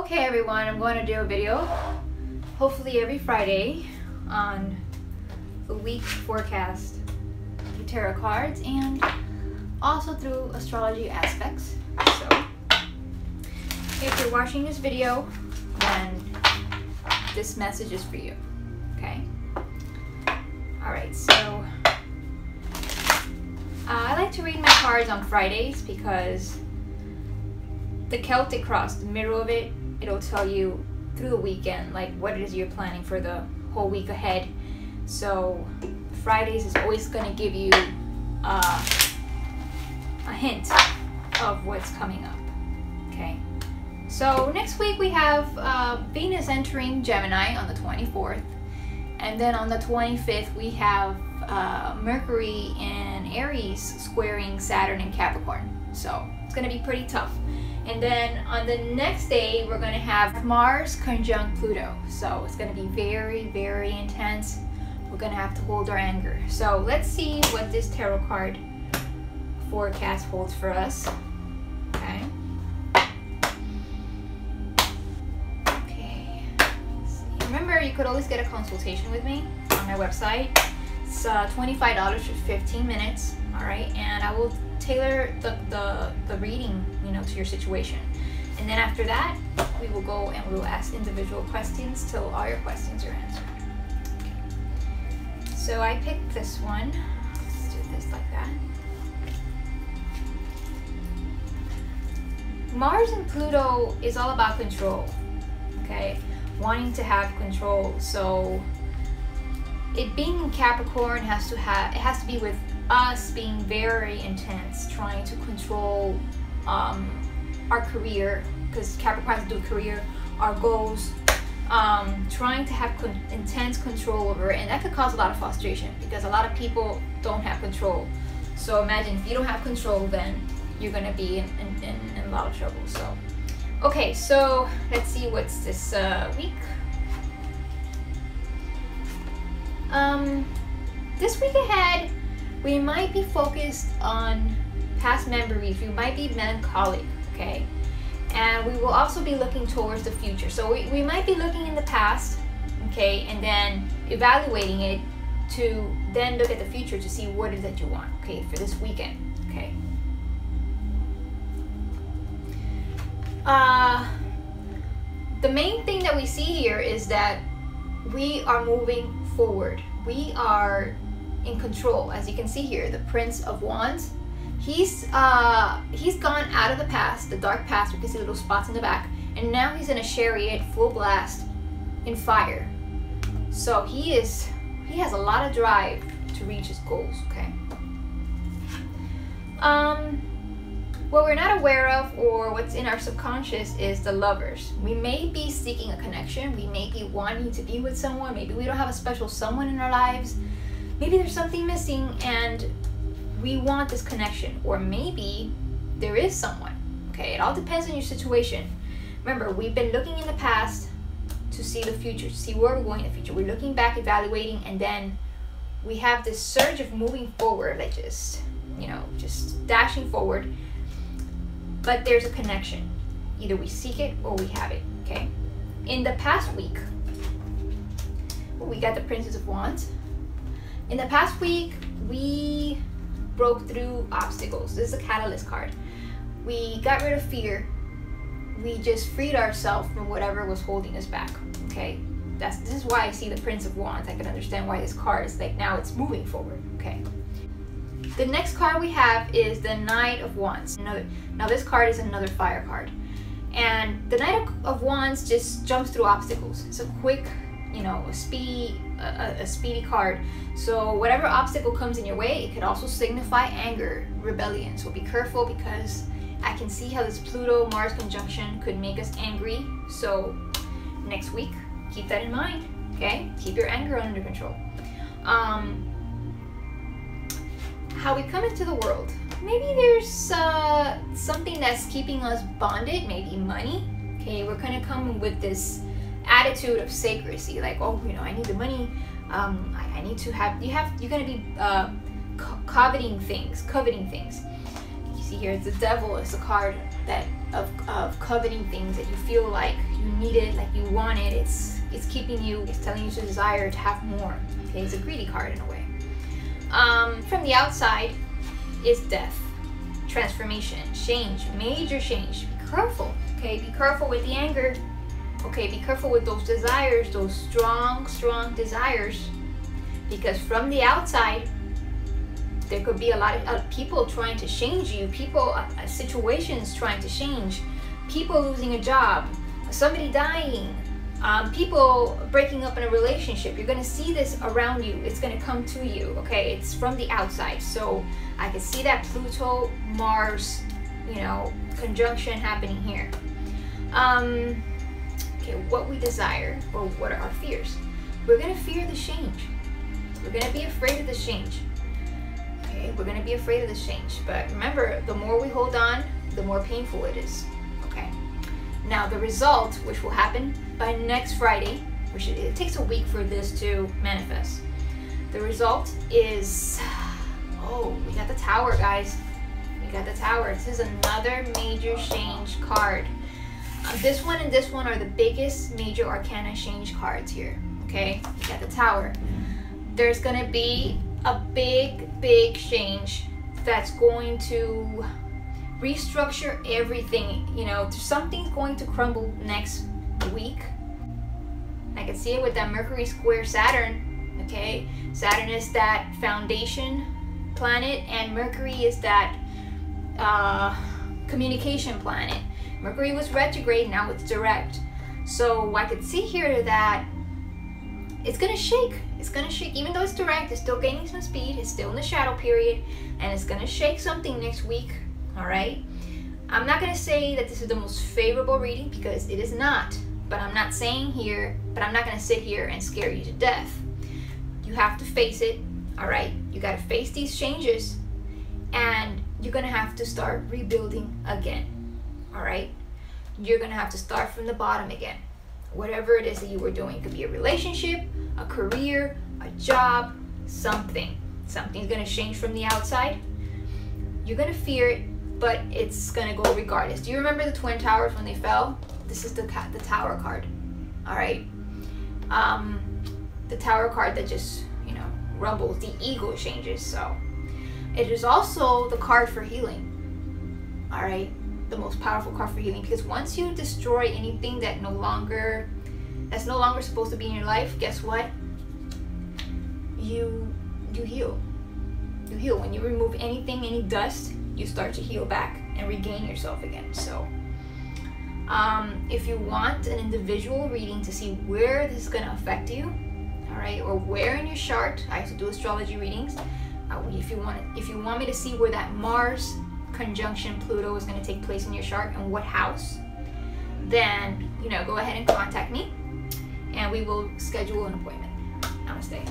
Okay everyone, I'm going to do a video hopefully every Friday on the week forecast through tarot cards and also through astrology aspects. So if you're watching this video, then this message is for you. Okay? Alright, so I like to read my cards on Fridays because the Celtic cross, the middle of it, it'll tell you through the weekend like what it is you're planning for the whole week ahead. So Fridays is always going to give you a hint of what's coming up. Okay, so next week we have Venus entering Gemini on the 24th, and then on the 25th we have Mercury in Aries squaring Saturn in Capricorn. So it's going to be pretty tough. And then on the next day, we're going to have Mars conjunct Pluto. So it's going to be very, very intense. We're going to have to hold our anger. So let's see what this tarot card forecast holds for us. Okay. Okay. Remember, you could always get a consultation with me on my website. It's $25 for 15 minutes. All right. And I will tailor the reading, to your situation. And then after that, we will go and we will ask individual questions till all your questions are answered. Okay. So I picked this one. Let's do this like that. Mars and Pluto is all about control. Okay, wanting to have control. So it being in Capricorn it has to be with us being very intense, trying to control our career, because Capricorns do career, our goals, trying to have intense control over it, and that could cause a lot of frustration because a lot of people don't have control. So imagine if you don't have control, then you're gonna be in a lot of trouble. So okay, so let's see what's this week. This week ahead, we might be focused on past memories. We might be melancholic, okay? And we will also be looking towards the future. So we might be looking in the past, okay, and then evaluating it to then look at the future to see what it is that you want, okay, for this weekend, okay? The main thing that we see here is that we are moving forward. We are in control. As you can see here, the Prince of Wands, he's gone out of the past, the dark past. You can see little spots in the back, and now he's in a chariot full blast in fire. So he has a lot of drive to reach his goals. Okay, what we're not aware of, or what's in our subconscious, is the Lovers. We may be seeking a connection. We may be wanting to be with someone. Maybe we don't have a special someone in our lives. Maybe there's something missing and we want this connection, or maybe there is someone. Okay, it all depends on your situation. Remember, we've been looking in the past to see the future, to see where we're going in the future. We're looking back, evaluating, and then we have this surge of moving forward, like just dashing forward. But there's a connection. Either we seek it or we have it. Okay. In the past week, we got the Princess of Wands. In the past week, we broke through obstacles. This is a catalyst card. We got rid of fear. We just freed ourselves from whatever was holding us back. Okay, this is why I see the Prince of Wands. I can understand why this card is like now it's moving forward. Okay. The next card we have is the Knight of Wands. Now this card is another fire card, and the Knight of Wands just jumps through obstacles. It's a quick, a speedy card. So whatever obstacle comes in your way, it could also signify anger, rebellion. So be careful, because I can see how this Pluto-Mars conjunction could make us angry. So next week, keep that in mind, okay? Keep your anger under control. How we come into the world. Maybe there's something that's keeping us bonded, maybe money. Okay, we're gonna come with this attitude of sacredcy, like, oh, I need the money. I need to have. You're gonna be coveting things. You see here, it's the Devil. It's a card that of coveting things that you feel like need it, like you want it. It's keeping you, it's telling you to desire to have more. Okay, it's a greedy card in a way. From the outside is death, transformation, change, major change. Be careful, okay? Be careful with the anger. Okay, be careful with those desires, those strong, strong desires. Because from the outside, there could be a lot of people trying to change you, people, situations trying to change, people losing a job, somebody dying, people breaking up in a relationship. You're going to see this around you. It's going to come to you, okay? It's from the outside. So I can see that Pluto, Mars, you know, conjunction happening here. Okay, what we desire, or what are our fears? We're going to fear the change. We're going to be afraid of the change. Okay, we're going to be afraid of the change. But remember, the more we hold on, the more painful it is. Okay. Now the result, which will happen by next Friday, which it takes a week for this to manifest. The result is, oh, we got the Tower, guys. We got the Tower. This is another major change card. This one and this one are the biggest major arcana change cards here. Okay, we got the Tower. There's gonna be a big change that's going to restructure everything. You know, something's going to crumble next week. I can see it with that Mercury square Saturn. Okay, Saturn is that foundation planet, and Mercury is that communication planet. Mercury was retrograde, now it's direct. So I could see here that it's gonna shake. It's gonna shake, even though it's direct, it's still gaining some speed, it's still in the shadow period, and it's gonna shake something next week, all right? I'm not gonna say that this is the most favorable reading, because it is not, but I'm not saying here, but I'm not gonna sit here and scare you to death. You have to face it, all right? You gotta face these changes, and you're gonna have to start rebuilding again, all right? You're gonna have to start from the bottom again. Whatever it is that you were doing, it could be a relationship, a career, a job, something. Something's gonna change from the outside. You're gonna fear it, but it's gonna go regardless. Do you remember the Twin Towers when they fell? This is the Tower card, all right? The Tower card that just, you know, rumbles, the ego changes. So it is also the card for healing, all right? The most powerful card for healing, because once you destroy anything that's no longer supposed to be in your life, guess what? You heal. You heal. When you remove anything, any dust, you start to heal back and regain yourself again. So if you want an individual reading to see where this is going to affect you, all right, or where in your chart, I also do astrology readings. If you want me to see where that Mars conjunction Pluto is going to take place in your chart and what house, then, you know, go ahead and contact me and we will schedule an appointment. Namaste.